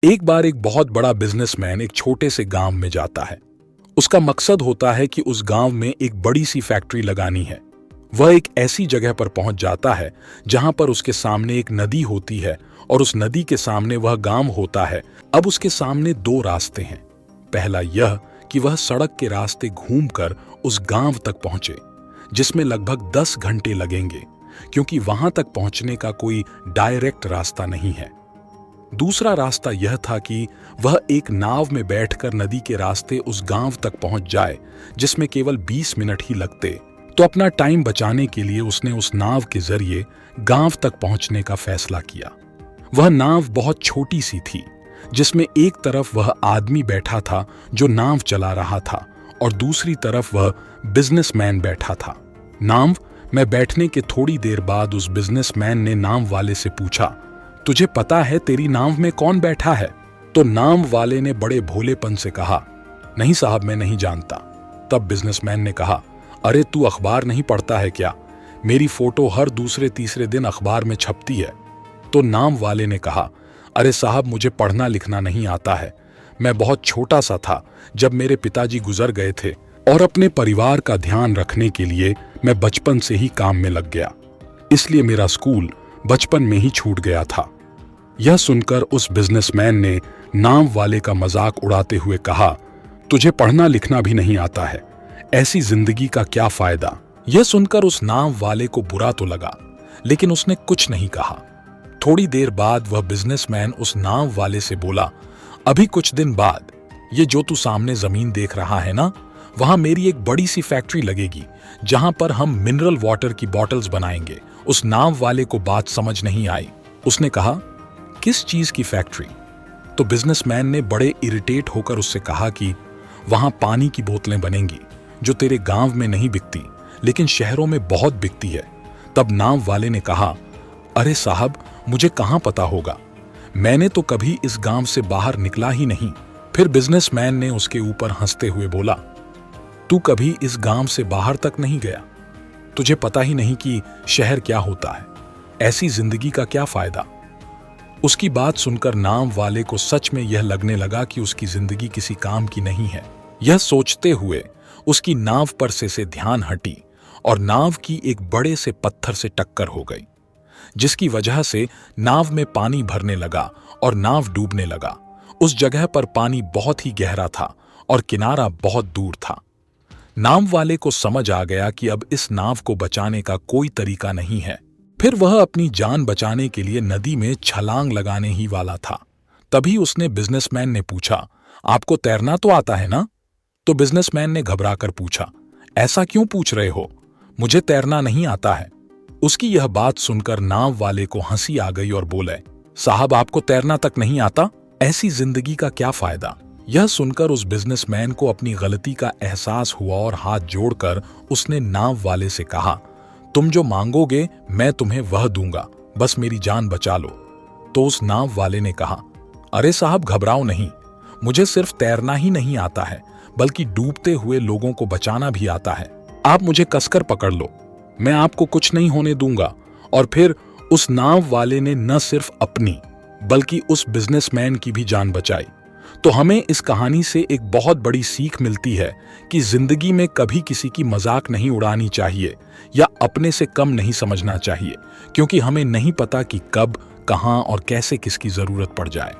एक बार एक बहुत बड़ा बिजनेसमैन एक छोटे से गांव में जाता है। उसका मकसद होता है कि उस गांव में एक बड़ी सी फैक्ट्री लगानी है। वह एक ऐसी जगह पर पहुंच जाता है जहां पर उसके सामने एक नदी होती है और उस नदी के सामने वह गांव होता है। अब उसके सामने दो रास्ते हैं। पहला यह कि वह सड़क के रास्ते घूमकर उस गांव तक पहुंचे, जिसमें लगभग 10 घंटे लगेंगे, क्योंकि वहां तक पहुंचने का कोई डायरेक्ट रास्ता नहीं है। दूसरा रास्ता यह था कि वह एक नाव में बैठकर नदी के रास्ते उस गांव तक पहुंच जाए, जिसमें केवल 20 मिनट ही लगते। तो अपना टाइम बचाने के लिए उसने उस नाव के जरिए गांव तक पहुंचने का फैसला किया। वह नाव बहुत छोटी सी थी, जिसमें एक तरफ वह आदमी बैठा था जो नाव चला रहा था और दूसरी तरफ वह बिजनेसमैन बैठा था। नाव में बैठने के थोड़ी देर बाद उस बिजनेसमैन ने नाव वाले से पूछा, तुझे पता है तेरी नाव में कौन बैठा है? तो नाव वाले ने बड़े भोलेपन से कहा, नहीं साहब, मैं नहीं जानता। तब बिजनेसमैन ने कहा, अरे तू अखबार नहीं पढ़ता है क्या? मेरी फोटो हर दूसरे तीसरे दिन अखबार में छपती है। तो नाव वाले ने कहा, अरे साहब, मुझे पढ़ना लिखना नहीं आता है। मैं बहुत छोटा सा था जब मेरे पिताजी गुजर गए थे और अपने परिवार का ध्यान रखने के लिए मैं बचपन से ही काम में लग गया, इसलिए मेरा स्कूल बचपन में ही छूट गया था। यह सुनकर उस बिजनेसमैन ने नाव वाले का मजाक उड़ाते हुए कहा, तुझे पढ़ना लिखना भी नहीं आता है, ऐसी जिंदगी का क्या फायदा? यह सुनकर उस नाव वाले को बुरा तो लगा, लेकिन उसने कुछ नहीं कहा। थोड़ी देर बाद वह बिजनेसमैन उस नाव वाले से बोला, अभी कुछ दिन बाद ये जो तू सामने जमीन देख रहा है ना, वहां मेरी एक बड़ी सी फैक्ट्री लगेगी जहां पर हम मिनरल वाटर की बॉटल्स बनाएंगे। उस नाव वाले को बात समझ नहीं आई। उसने कहा, किस चीज की फैक्ट्री? तो बिजनेसमैन ने बड़े इरिटेट होकर उससे कहा कि वहां पानी की बोतलें बनेंगी जो तेरे गांव में नहीं बिकती लेकिन शहरों में बहुत बिकती है। तब नाव वाले ने कहा, अरे साहब, मुझे कहां पता होगा, मैंने तो कभी इस गांव से बाहर निकला ही नहीं। फिर बिजनेसमैन ने उसके ऊपर हंसते हुए बोला, तू कभी इस गांव से बाहर तक नहीं गया, तुझे पता ही नहीं कि शहर क्या होता है, ऐसी जिंदगी का क्या फायदा? उसकी बात सुनकर नाव वाले को सच में यह लगने लगा कि उसकी जिंदगी किसी काम की नहीं है। यह सोचते हुए उसकी नाव पर से ध्यान हटी और नाव की एक बड़े से पत्थर से टक्कर हो गई, जिसकी वजह से नाव में पानी भरने लगा और नाव डूबने लगा। उस जगह पर पानी बहुत ही गहरा था और किनारा बहुत दूर था। नाव वाले को समझ आ गया कि अब इस नाव को बचाने का कोई तरीका नहीं है। फिर वह अपनी जान बचाने के लिए नदी में छलांग लगाने ही वाला था। तभी उसने बिजनेसमैन ने पूछा, आपको तैरना तो आता है ना? तो बिजनेसमैन ने घबराकर पूछा, ऐसा क्यों पूछ रहे हो? मुझे तैरना नहीं आता है। उसकी यह बात सुनकर नाव वाले को हंसी आ गई और बोले, साहब, आपको तैरना तक नहीं आता, ऐसी जिंदगी का क्या फायदा? यह सुनकर उस बिजनेसमैन को अपनी गलती का एहसास हुआ और हाथ जोड़कर उसने नाव वाले से कहा, तुम जो मांगोगे मैं तुम्हें वह दूंगा, बस मेरी जान बचा लो। तो उस नाव वाले ने कहा, अरे साहब, घबराओ नहीं, मुझे सिर्फ तैरना ही नहीं आता है बल्कि डूबते हुए लोगों को बचाना भी आता है। आप मुझे कसकर पकड़ लो, मैं आपको कुछ नहीं होने दूंगा। और फिर उस नाव वाले ने न सिर्फ अपनी बल्कि उस बिजनेसमैन की भी जान बचाई। तो हमें इस कहानी से एक बहुत बड़ी सीख मिलती है कि जिंदगी में कभी किसी की मजाक नहीं उड़ानी चाहिए या अपने से कम नहीं समझना चाहिए, क्योंकि हमें नहीं पता कि कब, कहां और कैसे किसकी जरूरत पड़ जाए।